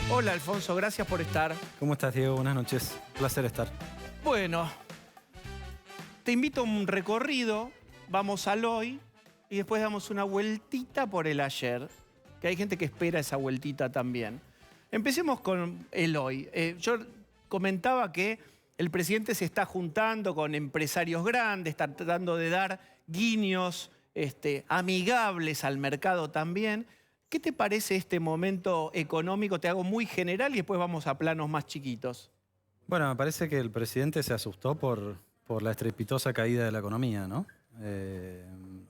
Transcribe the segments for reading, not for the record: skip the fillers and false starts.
Hola Alfonso, gracias por estar. ¿Cómo estás, Diego? Buenas noches. Placer estar. Bueno, te invito a un recorrido, vamos al hoy y después damos una vueltita por el ayer, que hay gente que espera esa vueltita también. Empecemos con el hoy. Yo comentaba que el presidente se está juntando con empresarios grandes, está tratando de dar guiños amigables al mercado también. ¿Qué te parece este momento económico? Te hago muy general y después vamos a planos más chiquitos. Bueno, me parece que el presidente se asustó por la estrepitosa caída de la economía, ¿no?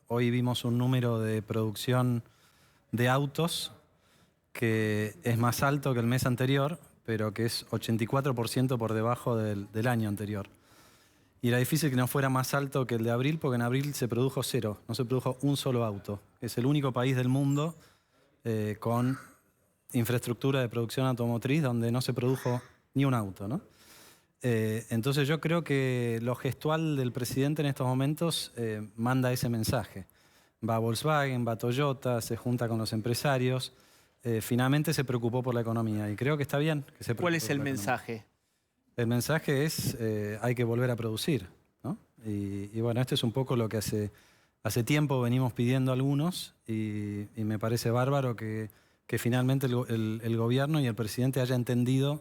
Hoy vimos un número de producción de autos que es más alto que el mes anterior, pero que es 84% por debajo del año anterior. Y era difícil que no fuera más alto que el de abril, porque en abril se produjo cero, no se produjo un solo auto. Es el único país del mundo con infraestructura de producción automotriz donde no se produjo ni un auto, ¿no? Entonces yo creo que lo gestual del presidente en estos momentos manda ese mensaje. Va a Volkswagen, va a Toyota, se junta con los empresarios. Finalmente se preocupó por la economía y creo que está bien que se preocupe. ¿Cuál es por el la economía. mensaje? El mensaje es hay que volver a producir, ¿no? Y bueno, esto es un poco lo que hace tiempo venimos pidiendo algunos y me parece bárbaro que finalmente el gobierno y el presidente haya entendido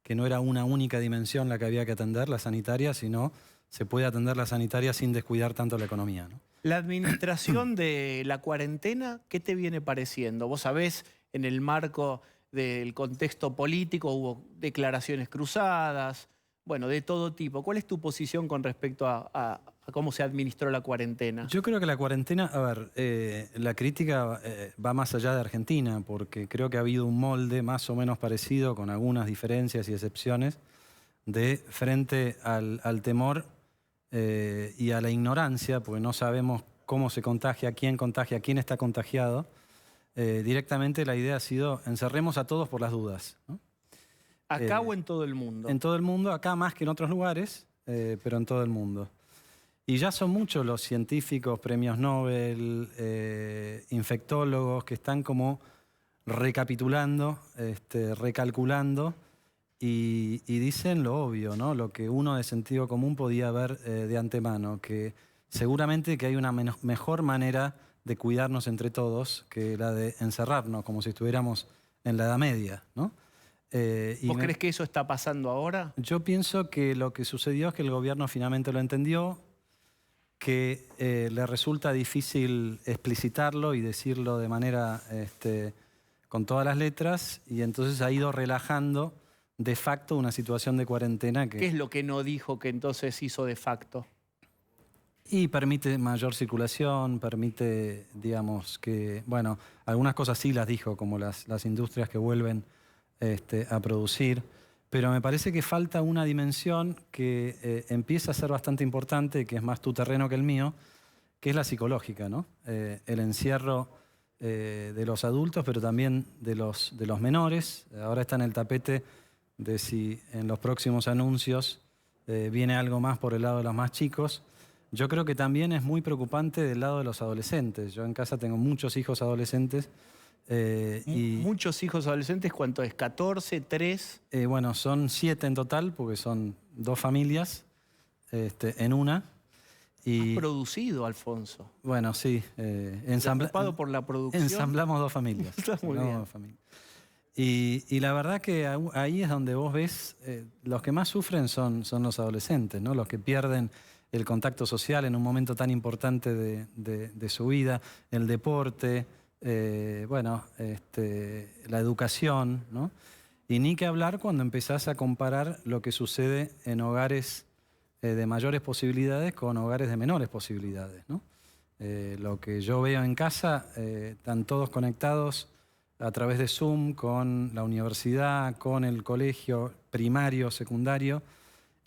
que no era una única dimensión la que había que atender, la sanitaria, sino se puede atender la sanitaria sin descuidar tanto la economía, ¿no? La administración de la cuarentena, ¿qué te viene pareciendo? Vos sabés, en el marco del contexto político hubo declaraciones cruzadas, bueno, de todo tipo. ¿Cuál es tu posición con respecto a cómo se administró la cuarentena? Yo creo que la cuarentena, a ver, la crítica va más allá de Argentina, porque creo que ha habido un molde más o menos parecido, con algunas diferencias y excepciones, de frente al temor y a la ignorancia, porque no sabemos cómo se contagia, quién está contagiado. Directamente la idea ha sido encerremos a todos por las dudas, ¿no? ¿Acá o en todo el mundo? En todo el mundo, acá más que en otros lugares, pero en todo el mundo. Y ya son muchos los científicos, premios Nobel, infectólogos, que están como recapitulando, recalculando y dicen lo obvio, ¿no? Lo que uno de sentido común podía ver de antemano, que seguramente que hay una mejor manera de cuidarnos entre todos que la de encerrarnos, como si estuviéramos en la Edad Media, ¿no? ¿Vos crees que eso está pasando ahora? Yo pienso que lo que sucedió es que el gobierno finalmente lo entendió, que le resulta difícil explicitarlo y decirlo de manera con todas las letras, y entonces ha ido relajando de facto una situación de cuarentena ¿Qué es lo que no dijo que entonces hizo de facto? Y permite mayor circulación, permite, digamos, que, bueno, algunas cosas sí las dijo, como las industrias que vuelven a producir, pero me parece que falta una dimensión que empieza a ser bastante importante, que es más tu terreno que el mío, que es la psicológica, ¿no? El encierro de los adultos, pero también de los menores. Ahora está en el tapete de si en los próximos anuncios viene algo más por el lado de los más chicos. Yo creo que también es muy preocupante del lado de los adolescentes. Yo en casa tengo muchos hijos adolescentes. Muchos hijos adolescentes, ¿cuánto es? ¿14, 3? Bueno, son 7 en total, porque son 2 familias en una. Has producido, Alfonso. Bueno, sí. Preocupado por la producción. Ensamblamos 2 familias. Está muy bien. 2 familias. Y la verdad que ahí es donde vos ves, los que más sufren son los adolescentes, ¿no? Los que pierden el contacto social en un momento tan importante de su vida, el deporte, la educación, ¿no? Y ni que hablar cuando empezás a comparar lo que sucede en hogares de mayores posibilidades con hogares de menores posibilidades, ¿no? Lo que yo veo en casa, están todos conectados a través de Zoom con la universidad, con el colegio primario, secundario,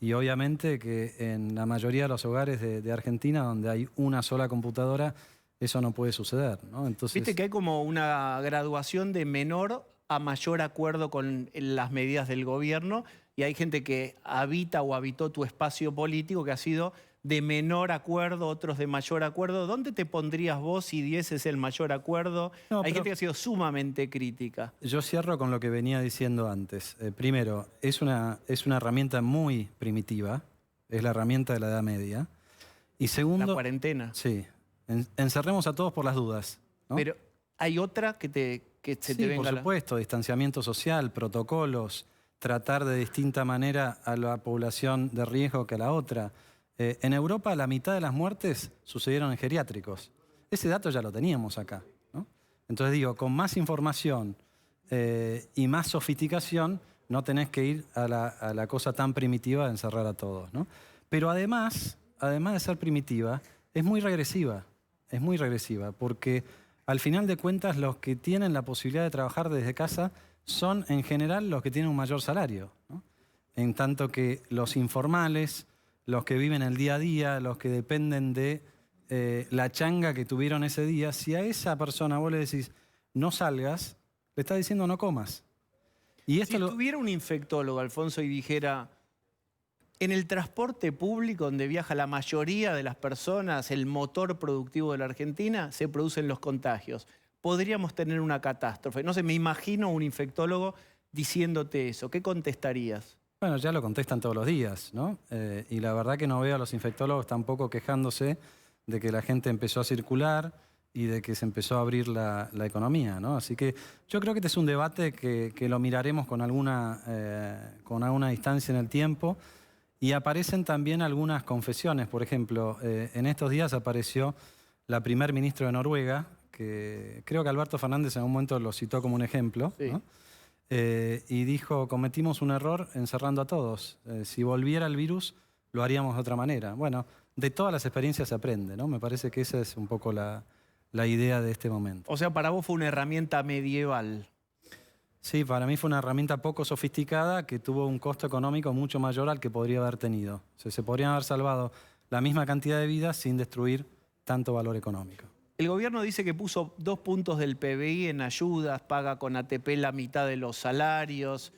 y obviamente que en la mayoría de los hogares de Argentina, donde hay una sola computadora, eso no puede suceder, ¿no? Entonces, viste que hay como una graduación de menor a mayor acuerdo con las medidas del gobierno y hay gente que habita o habitó tu espacio político que ha sido de menor acuerdo, otros de mayor acuerdo. ¿Dónde te pondrías vos si dieses el mayor acuerdo? No, Hay pero gente que ha sido sumamente crítica. yo cierro con lo que venía diciendo antes. Primero, es una herramienta muy primitiva, es la herramienta de la Edad Media. Y La segundo, cuarentena. sí, encerremos a todos por las dudas, ¿no? Pero hay otra que se te Sí, venga por a la... supuesto, distanciamiento social, protocolos, tratar de distinta manera a la población de riesgo que a la otra. En Europa la mitad de las muertes sucedieron en geriátricos. Ese dato ya lo teníamos acá, ¿no? Entonces digo, con más información y más sofisticación, no tenés que ir a la cosa tan primitiva de encerrar a todos, ¿no? Pero además de ser primitiva, es muy regresiva, porque al final de cuentas los que tienen la posibilidad de trabajar desde casa son en general los que tienen un mayor salario, ¿no? En tanto que los informales, los que viven el día a día, los que dependen de la changa que tuvieron ese día, si a esa persona vos le decís no salgas, le estás diciendo no comas. Y esto Si tuviera un infectólogo, Alfonso, y dijera, en el transporte público donde viaja la mayoría de las personas, el motor productivo de la Argentina, se producen los contagios. Podríamos tener una catástrofe. No sé, me imagino un infectólogo diciéndote eso. ¿Qué contestarías? Bueno, ya lo contestan todos los días, ¿no? Y la verdad que no veo a los infectólogos tampoco quejándose de que la gente empezó a circular y de que se empezó a abrir la economía, ¿no? Así que yo creo que este es un debate que lo miraremos con alguna distancia en el tiempo. Y aparecen también algunas confesiones. Por ejemplo, en estos días apareció la primer ministra de Noruega, que creo que Alberto Fernández en un momento lo citó como un ejemplo, Sí. ¿no? Y dijo, cometimos un error encerrando a todos. Si volviera el virus, lo haríamos de otra manera. Bueno, de todas las experiencias se aprende, ¿no? Me parece que esa es un poco la idea de este momento. O sea, para vos fue una herramienta medieval. Sí, para mí fue una herramienta poco sofisticada que tuvo un costo económico mucho mayor al que podría haber tenido. O sea, se podrían haber salvado la misma cantidad de vidas sin destruir tanto valor económico. El gobierno dice que puso 2 puntos del PBI en ayudas, paga con ATP la mitad de los salarios.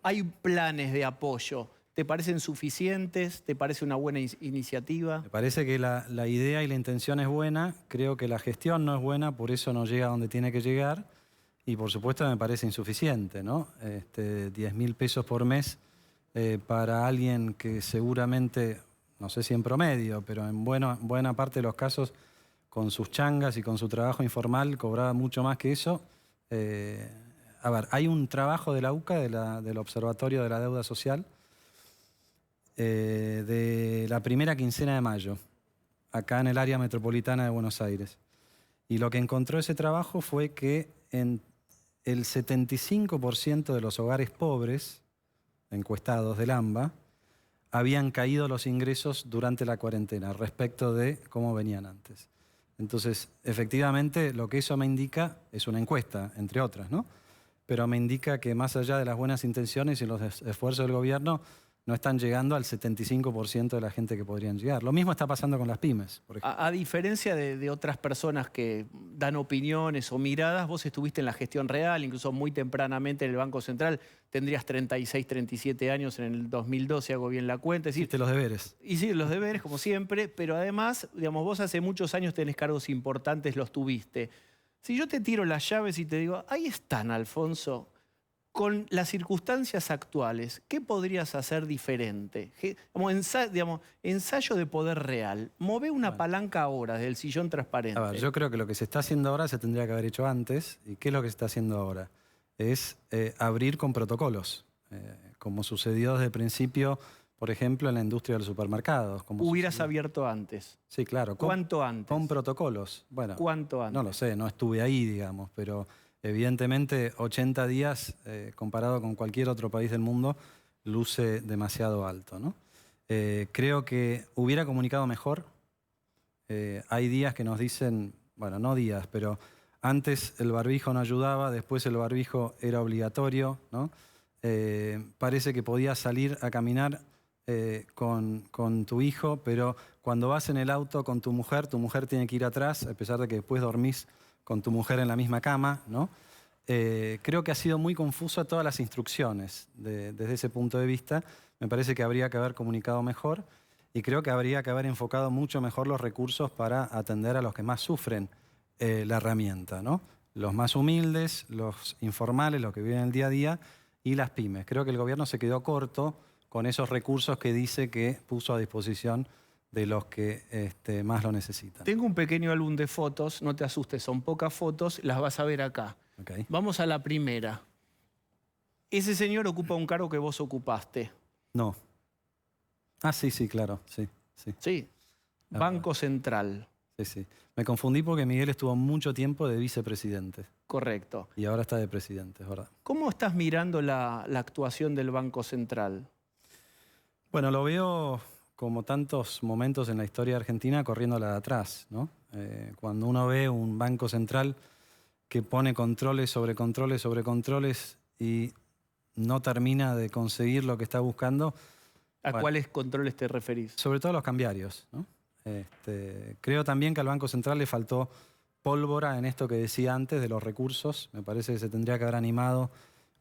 Hay planes de apoyo. ¿Te parecen suficientes? ¿Te parece una buena iniciativa? Me parece que la idea y la intención es buena. Creo que la gestión no es buena, por eso no llega a donde tiene que llegar. Y por supuesto me parece insuficiente, ¿no? 10.000 pesos por mes para alguien que seguramente, no sé si en promedio, pero en buena parte de los casos, con sus changas y con su trabajo informal, cobraba mucho más que eso. A ver, hay un trabajo de la UCA, del Observatorio de la Deuda Social, de la primera quincena de mayo, acá en el área metropolitana de Buenos Aires. Y lo que encontró ese trabajo fue que en el 75% de los hogares pobres, encuestados del AMBA, habían caído los ingresos durante la cuarentena respecto de cómo venían antes. Entonces, efectivamente, lo que eso me indica es una encuesta, entre otras, ¿no? Pero me indica que más allá de las buenas intenciones y los esfuerzos del gobierno, no están llegando al 75% de la gente que podrían llegar. Lo mismo está pasando con las pymes, por ejemplo. A diferencia de otras personas que dan opiniones o miradas, vos estuviste en la gestión real, incluso muy tempranamente en el Banco Central. Tendrías 36, 37 años en el 2012, hago bien la cuenta. Es decir, Hiciste los deberes. y sí, los deberes, como siempre, pero además, digamos, vos hace muchos años tenés cargos importantes, los tuviste. Si yo te tiro las llaves y te digo, ahí están, Alfonso, con las circunstancias actuales, ¿qué podrías hacer diferente? Ensayo de poder real. Move una palanca ahora desde el sillón transparente. A ver, yo creo que lo que se está haciendo ahora se tendría que haber hecho antes. ¿Y qué es lo que se está haciendo ahora? Es abrir con protocolos, como sucedió desde el principio, por ejemplo, en la industria de los supermercados. Hubieras abierto antes. Sí, claro. ¿Cuánto antes? Con protocolos. Bueno, ¿Cuánto antes? no lo sé, no estuve ahí, digamos, pero evidentemente 80 días, comparado con cualquier otro país del mundo, luce demasiado alto, ¿no? Creo que hubiera comunicado mejor. Hay días que nos dicen, bueno, no días, pero antes el barbijo no ayudaba, después el barbijo era obligatorio, ¿no? Parece que podías salir a caminar con tu hijo, pero cuando vas en el auto con tu mujer tiene que ir atrás, a pesar de que después dormís con tu mujer en la misma cama, ¿no? Creo que ha sido muy confuso todas las instrucciones desde ese punto de vista. Me parece que habría que haber comunicado mejor. y creo que habría que haber enfocado mucho mejor los recursos para atender a los que más sufren la herramienta, ¿no? Los más humildes, los informales, los que viven el día a día y las pymes. Creo que el gobierno se quedó corto con esos recursos que dice que puso a disposición de los que más lo necesitan. Tengo un pequeño álbum de fotos, no te asustes, son pocas fotos, las vas a ver acá. Okay. Vamos a la primera. Ese señor ocupa un cargo que vos ocupaste. No. Ah, sí, sí, claro, sí. Sí, Banco Central. Sí. Me confundí porque Miguel estuvo mucho tiempo de vicepresidente. Correcto. Y ahora está de presidente, es verdad. ¿Cómo estás mirando la actuación del Banco Central? Bueno, lo veo como tantos momentos en la historia argentina corriéndola de atrás, ¿no? Cuando uno ve un Banco Central que pone controles sobre controles sobre controles y no termina de conseguir lo que está buscando. ¿A cuáles controles te referís? Sobre todo los cambiarios, ¿no? Creo también que al Banco Central le faltó pólvora en esto que decía antes de los recursos. Me parece que se tendría que haber animado,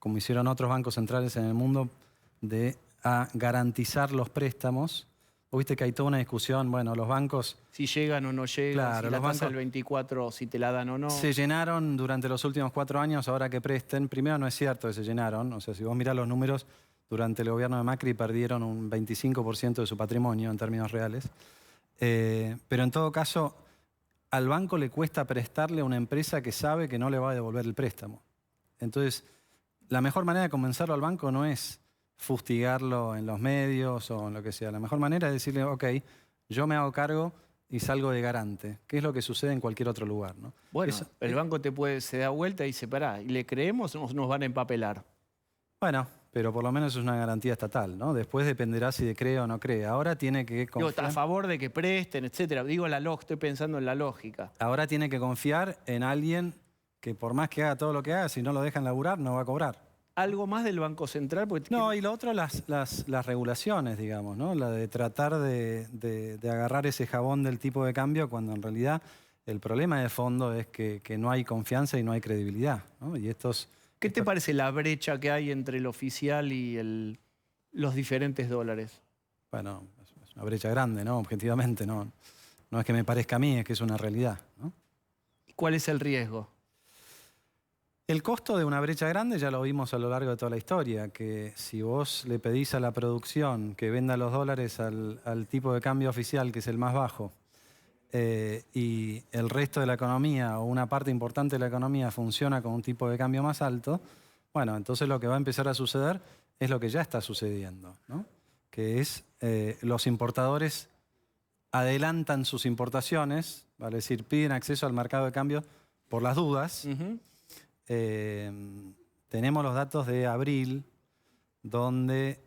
como hicieron otros bancos centrales en el mundo, a garantizar los préstamos. Vos viste que hay toda una discusión, bueno, los bancos... Si llegan o no llegan, claro, si la tasa del 24, si te la dan o no. Se llenaron durante los últimos 4 años, ahora que presten. Primero no es cierto que se llenaron, o sea, si vos mirás los números, durante el gobierno de Macri perdieron un 25% de su patrimonio en términos reales. Pero en todo caso, al banco le cuesta prestarle a una empresa que sabe que no le va a devolver el préstamo. Entonces, la mejor manera de convencerlo al banco no es fustigarlo en los medios o en lo que sea. La mejor manera es decirle, ok, yo me hago cargo y salgo de garante, que es lo que sucede en cualquier otro lugar, ¿no? Bueno, el banco se da vuelta y dice, pará, ¿y le creemos o nos van a empapelar? Bueno, pero por lo menos es una garantía estatal, ¿no? Después dependerá si cree o no cree. Ahora tiene que confiar... Digo, a favor de que presten, etcétera. Digo, estoy pensando en la lógica. Ahora tiene que confiar en alguien que por más que haga todo lo que haga, si no lo dejan laburar, no va a cobrar. ¿Algo más del Banco Central? Porque no, y lo otro, las regulaciones, digamos, ¿no? La de tratar de agarrar ese jabón del tipo de cambio cuando en realidad el problema de fondo es que no hay confianza y no hay credibilidad, ¿no? Y ¿Qué te parece la brecha que hay entre el oficial y los diferentes dólares? Bueno, es una brecha grande, ¿no? Objetivamente, no es que me parezca a mí, es que es una realidad, ¿no? ¿Cuál es el riesgo? El costo de una brecha grande ya lo vimos a lo largo de toda la historia, que si vos le pedís a la producción que venda los dólares al tipo de cambio oficial, que es el más bajo, y el resto de la economía o una parte importante de la economía funciona con un tipo de cambio más alto, bueno, entonces lo que va a empezar a suceder es lo que ya está sucediendo, ¿no? Que es los importadores adelantan sus importaciones, vale decir, piden acceso al mercado de cambio por las dudas. Tenemos los datos de abril, donde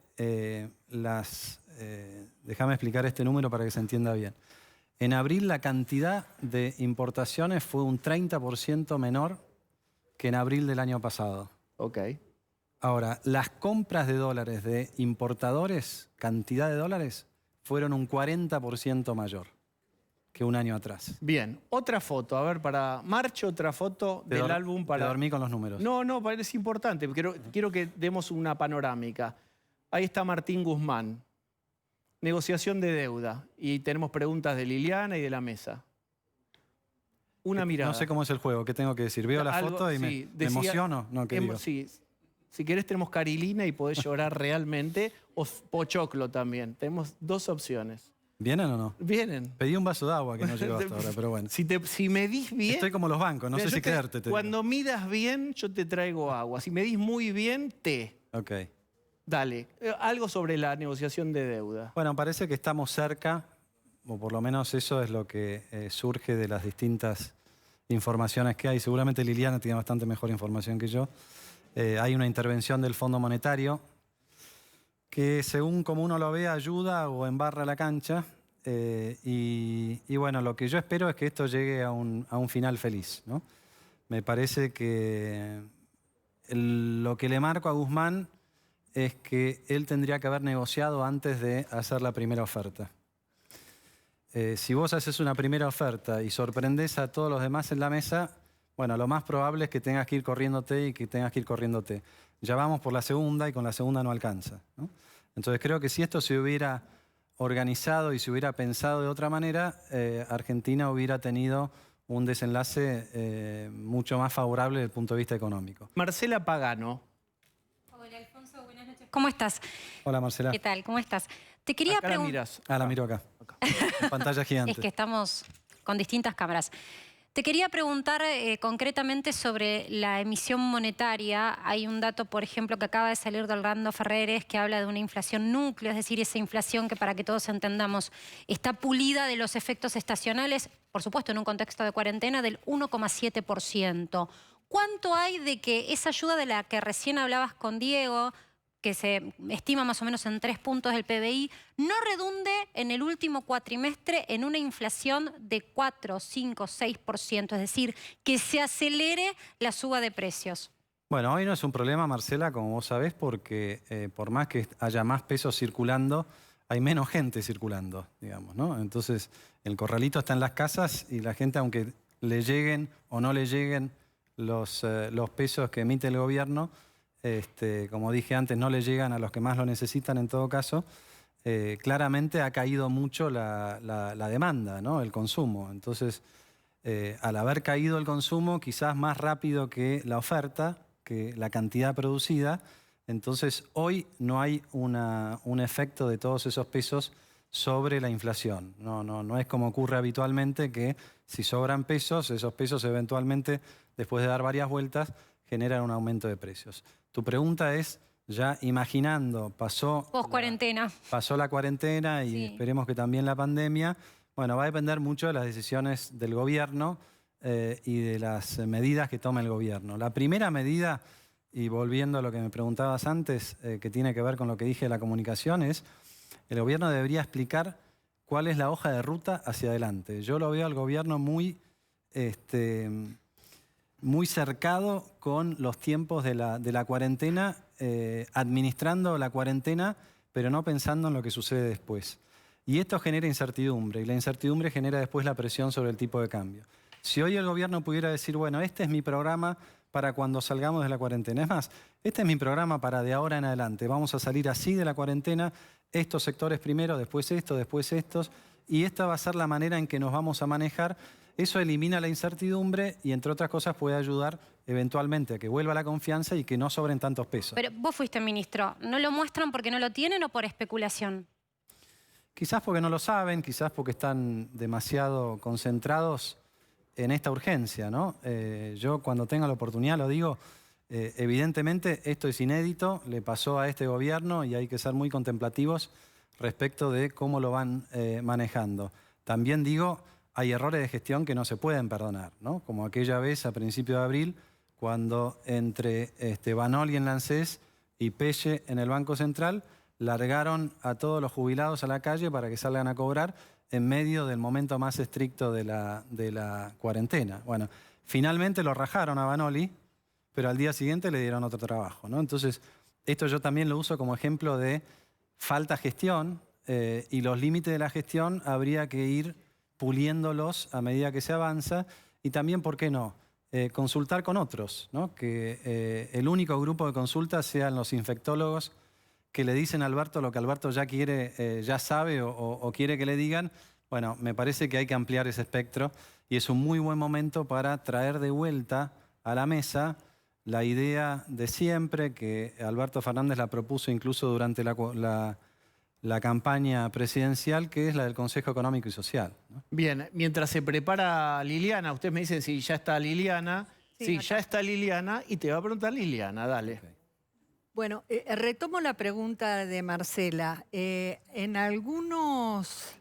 déjame explicar este número para que se entienda bien. En abril la cantidad de importaciones fue un 30% menor que en abril del año pasado. Ok. Ahora, las compras de dólares de importadores, cantidad de dólares, fueron un 40% mayor que un año atrás. Bien, otra foto, a ver, para March, otra foto del álbum para... Te dormí con los números. No, es importante, quiero que demos una panorámica. Ahí está Martín Guzmán, negociación de deuda, y tenemos preguntas de Liliana y de la mesa. Una mirada. No sé cómo es el juego, ¿qué tengo que decir? Veo la foto y me emociono. No, ¿qué digo? Sí, si querés tenemos Carilina y podés llorar realmente, o Pochoclo también. Tenemos 2 opciones. ¿Vienen o no? Vienen. Pedí un vaso de agua que no llegó hasta ahora, pero bueno. Si medís bien... Estoy como los bancos, no sé si creerte. Cuando midas bien, yo te traigo agua. Si medís muy bien, té. Ok. Dale, algo sobre la negociación de deuda. Bueno, parece que estamos cerca, o por lo menos eso es lo que surge de las distintas informaciones que hay. Seguramente Liliana tiene bastante mejor información que yo. Hay una intervención del Fondo Monetario que según como uno lo ve ayuda o embarra la cancha. Y bueno, lo que yo espero es que esto llegue a un final feliz, ¿no? Me parece que lo que le marco a Guzmán es que él tendría que haber negociado antes de hacer la primera oferta. Si vos haces una primera oferta y sorprendés a todos los demás en la mesa, bueno, lo más probable es que tengas que ir corriéndote y que tengas que ir corriéndote. Ya vamos por la segunda y con la segunda no alcanza, ¿no? Entonces creo que si esto se hubiera organizado y se hubiera pensado de otra manera, Argentina hubiera tenido un desenlace mucho más favorable desde el punto de vista económico. Marcela Pagano. Hola, Alfonso, buenas noches. ¿Cómo estás? Hola, Marcela. ¿Qué tal? ¿Cómo estás? Te quería Acá la preguntar... mirás. Ah, la miro acá. En pantalla gigante. Es que estamos con distintas cámaras. Te quería preguntar concretamente sobre la emisión monetaria. Hay un dato, por ejemplo, que acaba de salir del Orlando Ferreres que habla de una inflación núcleo, es decir, esa inflación que, para que todos entendamos, está pulida de los efectos estacionales, por supuesto en un contexto de cuarentena, del 1,7%. ¿Cuánto hay de que esa ayuda de la que recién hablabas con Diego, que se estima más o menos en 3 puntos del PBI, no redunde en el último cuatrimestre en una inflación de 4, 5, 6%? Es decir, que se acelere la suba de precios. Bueno, hoy no es un problema, Marcela, como vos sabés, porque por más que haya más pesos circulando, hay menos gente circulando, digamos, ¿no? Entonces, el corralito está en las casas y la gente, aunque le lleguen o no le lleguen los pesos que emite el gobierno, como dije antes, no le llegan a los que más lo necesitan en todo caso. Claramente ha caído mucho la demanda, ¿no? El consumo. Entonces, al haber caído el consumo, quizás más rápido que la oferta, que la cantidad producida, entonces hoy no hay un efecto de todos esos pesos sobre la inflación. No es como ocurre habitualmente, que si sobran pesos, esos pesos eventualmente, después de dar varias vueltas, generan un aumento de precios. Tu pregunta es, ya imaginando, pasó la cuarentena y sí, esperemos que también la pandemia, bueno, va a depender mucho de las decisiones del gobierno y de las medidas que tome el gobierno. La primera medida, y volviendo a lo que me preguntabas antes, que tiene que ver con lo que dije de la comunicación, es el gobierno debería explicar cuál es la hoja de ruta hacia adelante. Yo lo veo al gobierno muy cercado con los tiempos de la cuarentena, administrando la cuarentena, pero no pensando en lo que sucede después. Y esto genera incertidumbre, y la incertidumbre genera después la presión sobre el tipo de cambio. Si hoy el gobierno pudiera decir, bueno, este es mi programa para cuando salgamos de la cuarentena. Es más, este es mi programa para de ahora en adelante. Vamos a salir así de la cuarentena, estos sectores primero, después estos, después estos, y esta va a ser la manera en que nos vamos a manejar. Eso elimina la incertidumbre y, entre otras cosas, puede ayudar eventualmente a que vuelva la confianza y que no sobren tantos pesos. Pero vos fuiste ministro. ¿No lo muestran porque no lo tienen o por especulación? Quizás porque no lo saben, quizás porque están demasiado concentrados en esta urgencia, ¿no? Yo, cuando tenga la oportunidad, lo digo, evidentemente esto es inédito, le pasó a este gobierno y hay que ser muy contemplativos respecto de cómo lo van manejando. También digo, hay errores de gestión que no se pueden perdonar, ¿no? Como aquella vez a principios de abril, cuando entre Banol y en Lancés y Pelle en el Banco Central largaron a todos los jubilados a la calle para que salgan a cobrar en medio del momento más estricto de la cuarentena. Bueno, finalmente lo rajaron a Banoli, pero al día siguiente le dieron otro trabajo, ¿no? Entonces, esto yo también lo uso como ejemplo de falta de gestión, y los límites de la gestión habría que ir puliéndolos a medida que se avanza, y también, ¿por qué no?, consultar con otros, ¿no? Que el único grupo de consulta sean los infectólogos que le dicen a Alberto lo que Alberto ya quiere, ya sabe o quiere que le digan. Bueno, me parece que hay que ampliar ese espectro y es un muy buen momento para traer de vuelta a la mesa la idea de siempre, que Alberto Fernández la propuso incluso durante la campaña presidencial, que es la del Consejo Económico y Social, ¿no? Bien, mientras se prepara Liliana, ustedes me dicen si ya está Liliana. Sí, acá. ya está Liliana y te va a preguntar Liliana, dale. Okay. Bueno, retomo la pregunta de Marcela. En algunos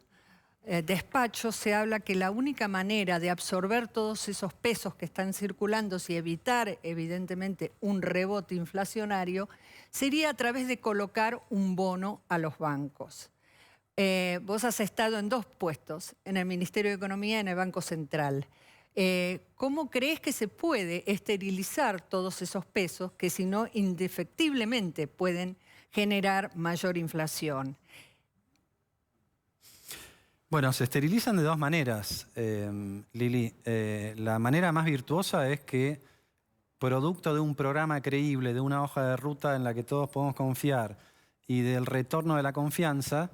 despachos se habla que la única manera de absorber todos esos pesos que están circulando y evitar, evidentemente, un rebote inflacionario sería a través de colocar un bono a los bancos. Vos has estado en 2 puestos, en el Ministerio de Economía y en el Banco Central. ¿Cómo crees que se puede esterilizar todos esos pesos que, si no, indefectiblemente pueden generar mayor inflación? Bueno, se esterilizan de 2 maneras, Lili. La manera más virtuosa es que, producto de un programa creíble, de una hoja de ruta en la que todos podemos confiar y del retorno de la confianza,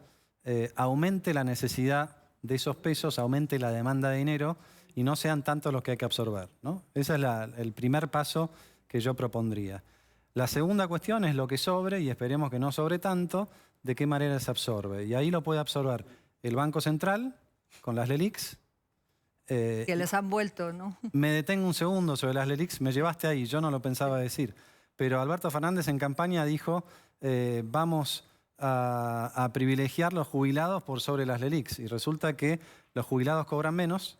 aumente la necesidad de esos pesos, aumente la demanda de dinero y no sean tantos los que hay que absorber, ¿no? Ese es el primer paso que yo propondría. La segunda cuestión es lo que sobre, y esperemos que no sobre tanto, de qué manera se absorbe. Y ahí lo puede absorber el Banco Central con las LELIQs. Que les han vuelto, ¿no? Me detengo un segundo sobre las LELIQs, me llevaste ahí, yo no lo pensaba decir. Pero Alberto Fernández en campaña dijo, vamos a privilegiar los jubilados por sobre las LELIQs. Y resulta que los jubilados cobran menos,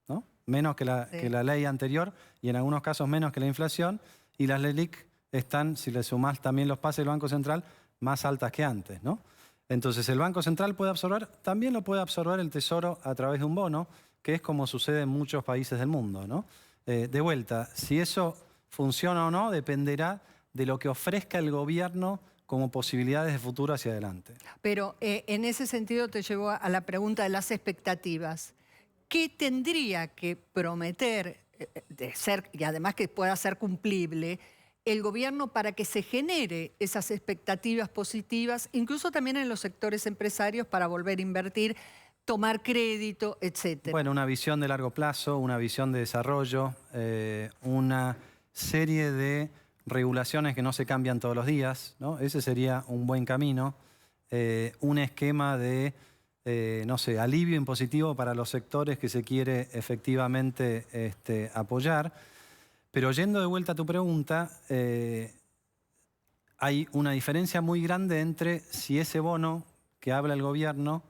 ¿no? Menos que la ley anterior y en algunos casos menos que la inflación. Y las LELIQ están, si le sumás también los pases del Banco Central, más altas que antes, ¿no? Entonces el Banco Central puede absorber, también lo puede absorber el Tesoro a través de un bono, que es como sucede en muchos países del mundo, ¿no? De vuelta, si eso funciona o no dependerá de lo que ofrezca el gobierno como posibilidades de futuro hacia adelante. Pero en ese sentido te llevo a la pregunta de las expectativas. ¿Qué tendría que prometer de ser, y además que pueda ser cumplible, el gobierno para que se genere esas expectativas positivas, incluso también en los sectores empresarios, para volver a invertir, tomar crédito, etcétera? Bueno, una visión de largo plazo, una visión de desarrollo, una serie de regulaciones que no se cambian todos los días, ¿no? Ese sería un buen camino. Un esquema de, no sé, alivio impositivo para los sectores que se quiere efectivamente apoyar. Pero yendo de vuelta a tu pregunta, hay una diferencia muy grande entre si ese bono que habla el gobierno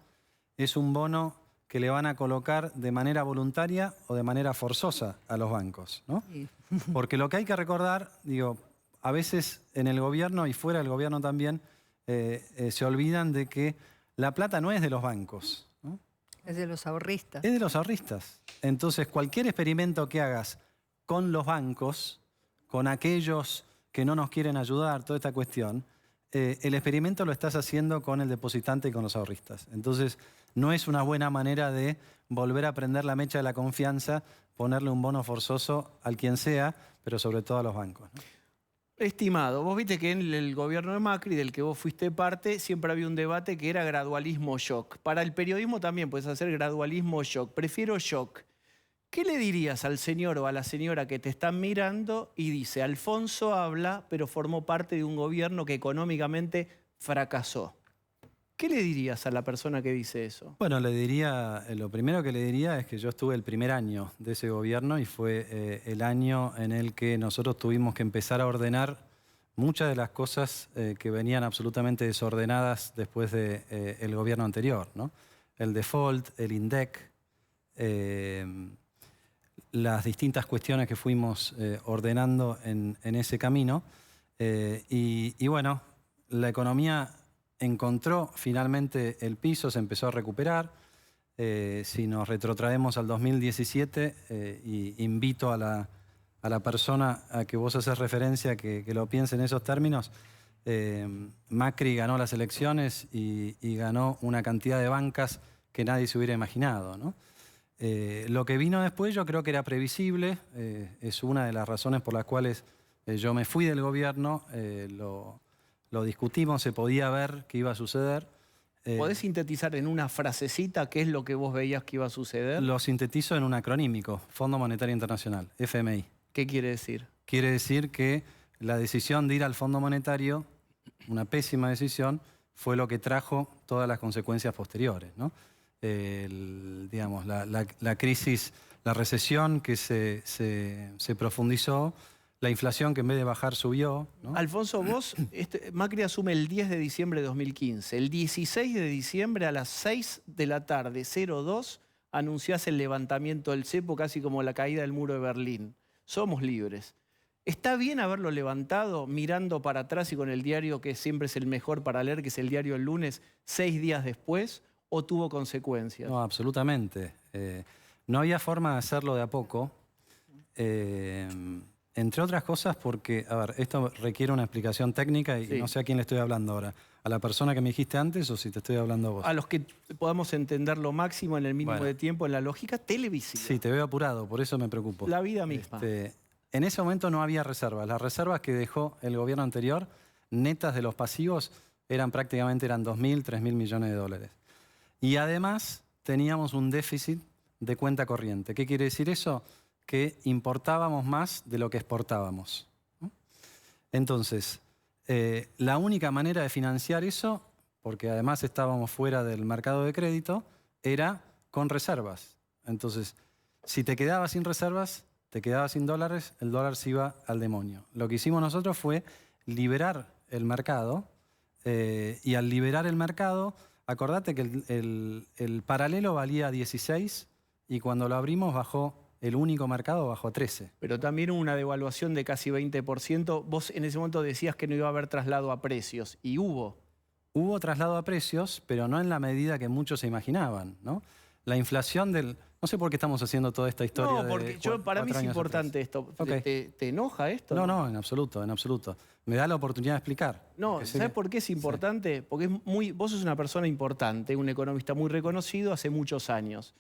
es un bono que le van a colocar de manera voluntaria o de manera forzosa a los bancos, ¿no? Sí. Porque lo que hay que recordar, digo, a veces en el gobierno y fuera del gobierno también se olvidan de que la plata no es de los bancos, ¿no? Es de los ahorristas. Es de los ahorristas. Entonces, cualquier experimento que hagas con los bancos, con aquellos que no nos quieren ayudar, toda esta cuestión, el experimento lo estás haciendo con el depositante y con los ahorristas. Entonces, no es una buena manera de volver a prender la mecha de la confianza, ponerle un bono forzoso al quien sea, pero sobre todo a los bancos, ¿no? Estimado, vos viste que en el gobierno de Macri, del que vos fuiste parte, siempre había un debate que era gradualismo shock. Para el periodismo también puedes hacer gradualismo shock. Prefiero shock. ¿Qué le dirías al señor o a la señora que te están mirando y dice, Alfonso habla, pero formó parte de un gobierno que económicamente fracasó? ¿Qué le dirías a la persona que dice eso? Bueno, le diría, lo primero que le diría es que yo estuve el primer año de ese gobierno y fue el año en el que nosotros tuvimos que empezar a ordenar muchas de las cosas que venían absolutamente desordenadas después del gobierno anterior, ¿no? El default, el INDEC, las distintas cuestiones que fuimos ordenando en ese camino. Y bueno, la economía encontró finalmente el piso, se empezó a recuperar. Si nos retrotraemos al 2017, y invito a la persona a que vos haces referencia, que lo piense en esos términos, Macri ganó las elecciones y ganó una cantidad de bancas que nadie se hubiera imaginado, ¿no? Lo que vino después yo creo que era previsible, es una de las razones por las cuales yo me fui del gobierno, lo discutimos, se podía ver qué iba a suceder. ¿Podés sintetizar en una frasecita qué es lo que vos veías que iba a suceder? Lo sintetizo en un acronímico, Fondo Monetario Internacional, FMI. ¿Qué quiere decir? Quiere decir que la decisión de ir al Fondo Monetario, una pésima decisión, fue lo que trajo todas las consecuencias posteriores, ¿no? Digamos, la crisis, la recesión que se profundizó, la inflación que en vez de bajar subió, ¿no? Alfonso, vos, Macri asume el 10 de diciembre de 2015. El 16 de diciembre a las 6 de la tarde, 02, anunciás el levantamiento del cepo, casi como la caída del muro de Berlín. Somos libres. ¿Está bien haberlo levantado mirando para atrás y con el diario que siempre es el mejor para leer, que es el diario El Lunes, 6 días después, o tuvo consecuencias? No, absolutamente. No había forma de hacerlo de a poco. Entre otras cosas porque, a ver, esto requiere una explicación técnica y sí, no sé a quién le estoy hablando ahora. ¿A la persona que me dijiste antes o si te estoy hablando a vos? A los que podamos entender lo máximo en el mínimo de tiempo en la lógica televisiva. Sí, te veo apurado, por eso me preocupo. La vida misma. En ese momento no había reservas. Las reservas que dejó el gobierno anterior, netas de los pasivos, eran 2.000, 3.000 millones de dólares. Y además teníamos un déficit de cuenta corriente. ¿Qué quiere decir eso? Que importábamos más de lo que exportábamos, ¿no? Entonces, la única manera de financiar eso, porque además estábamos fuera del mercado de crédito, era con reservas. Entonces, si te quedabas sin reservas, te quedabas sin dólares, el dólar se iba al demonio. Lo que hicimos nosotros fue liberar el mercado, y al liberar el mercado, acordate que el paralelo valía 16 y cuando lo abrimos bajó, el único mercado bajó a 13. Pero también hubo una devaluación de casi 20%. Vos en ese momento decías que no iba a haber traslado a precios, y hubo. Hubo traslado a precios, pero no en la medida que muchos se imaginaban, ¿no? La inflación del... No sé por qué estamos haciendo toda esta historia. No, porque para mí es importante esto. Okay. ¿Te enoja esto? No, en absoluto, en absoluto. Me da la oportunidad de explicar. No, ¿sabes por qué es importante? Sí. Porque vos sos una persona importante, un economista muy reconocido hace muchos años.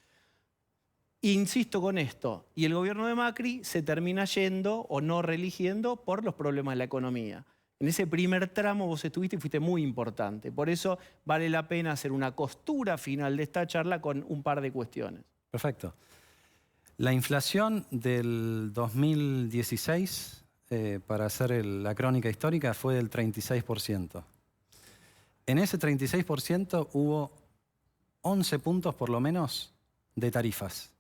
Insisto con esto, y el gobierno de Macri se termina yendo o no reeligiendo por los problemas de la economía. En ese primer tramo vos estuviste y fuiste muy importante. Por eso vale la pena hacer una costura final de esta charla con un par de cuestiones. Perfecto. La inflación del 2016, para hacer la crónica histórica, fue del 36%. En ese 36% hubo 11 puntos por lo menos de tarifas.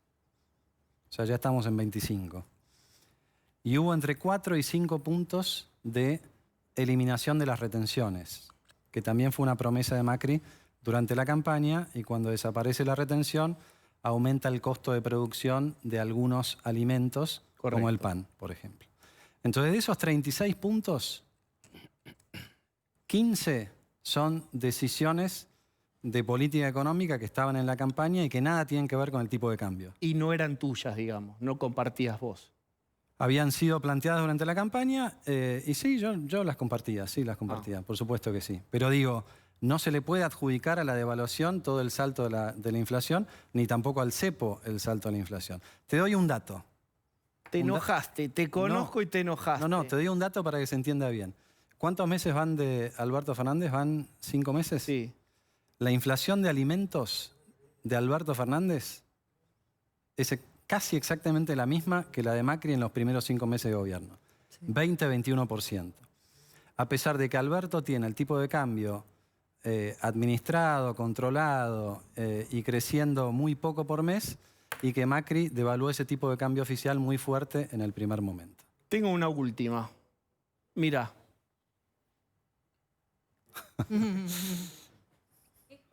O sea, ya estamos en 25. Y hubo entre 4 y 5 puntos de eliminación de las retenciones, que también fue una promesa de Macri durante la campaña, y cuando desaparece la retención, aumenta el costo de producción de algunos alimentos, correcto, como el pan, por ejemplo. Entonces, de esos 36 puntos, 15 son decisiones de política económica que estaban en la campaña y que nada tienen que ver con el tipo de cambio. Y no eran tuyas, digamos, no compartías vos. Habían sido planteadas durante la campaña, y sí, yo las compartía, por supuesto que sí. Pero digo, no se le puede adjudicar a la devaluación todo el salto de la inflación, ni tampoco al cepo el salto de la inflación. Te doy un dato. Te enojaste, te conozco y te enojaste. No, te doy un dato para que se entienda bien. ¿Cuántos meses van de Alberto Fernández? ¿Van 5 meses? Sí. La inflación de alimentos de Alberto Fernández es casi exactamente la misma que la de Macri en los primeros 5 meses de gobierno. Sí. 20-21%. A pesar de que Alberto tiene el tipo de cambio administrado, controlado y creciendo muy poco por mes, y que Macri devaluó ese tipo de cambio oficial muy fuerte en el primer momento. Tengo una última. Mirá.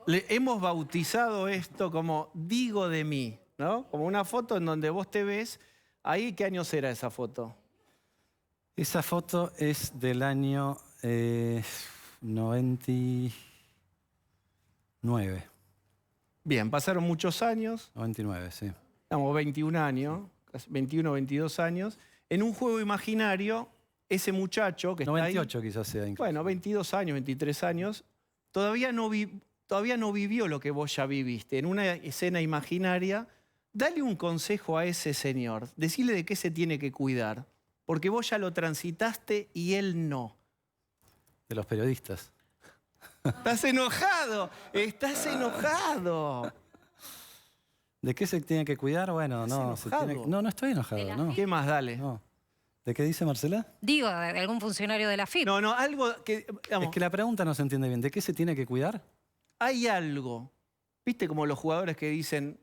Hemos bautizado esto como Digo de mí, ¿no? Como una foto en donde vos te ves. ¿Ahí qué año será esa foto? Esa foto es del año 99. Bien, pasaron muchos años. 99, sí. Estamos 21 años, 21, 22 años. En un juego imaginario, ese muchacho que 98 está ahí, quizás sea incluso. Bueno, 22 años, 23 años, todavía no vivió lo que vos ya viviste. En una escena imaginaria, dale un consejo a ese señor. Decile de qué se tiene que cuidar. Porque vos ya lo transitaste y él no. De los periodistas. Estás enojado, estás enojado. ¿De qué se tiene que cuidar? Bueno, no, no estoy enojado. No. ¿Qué más? Dale. No. ¿De qué dice Marcela? Digo, de algún funcionario de la FIP. No, algo que... Digamos, es que la pregunta no se entiende bien. ¿De qué se tiene que cuidar? Hay algo. ¿Viste como los jugadores que dicen,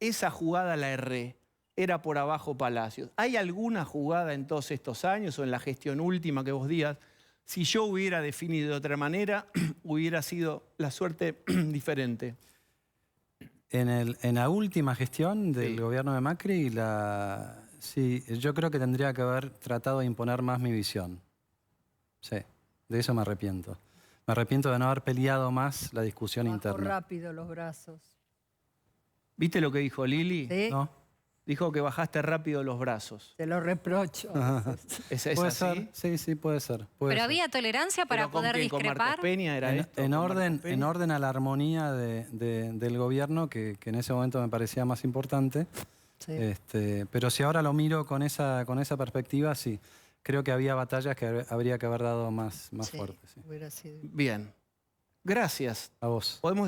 esa jugada la erré, era por abajo Palacios? ¿Hay alguna jugada en todos estos años o en la gestión última que vos digas, si yo hubiera definido de otra manera, hubiera sido la suerte diferente? En la última gestión del gobierno de Macri, sí, yo creo que tendría que haber tratado de imponer más mi visión. Sí, de eso me arrepiento. Me arrepiento de no haber peleado más la discusión interna. Rápido los brazos. ¿Viste lo que dijo Lili? Sí. ¿No? Dijo que bajaste rápido los brazos. Te lo reprocho. ¿Es ¿Puede así? ser? Sí, puede ser. Pero había tolerancia para poder discrepar. ¿Con Marcos Peña era esto? En orden a la armonía del gobierno, que en ese momento me parecía más importante. Sí. Pero si ahora lo miro con esa perspectiva, sí. Creo que había batallas que habría que haber dado más fuertes. Sí. Bien. Gracias. A vos. Podemos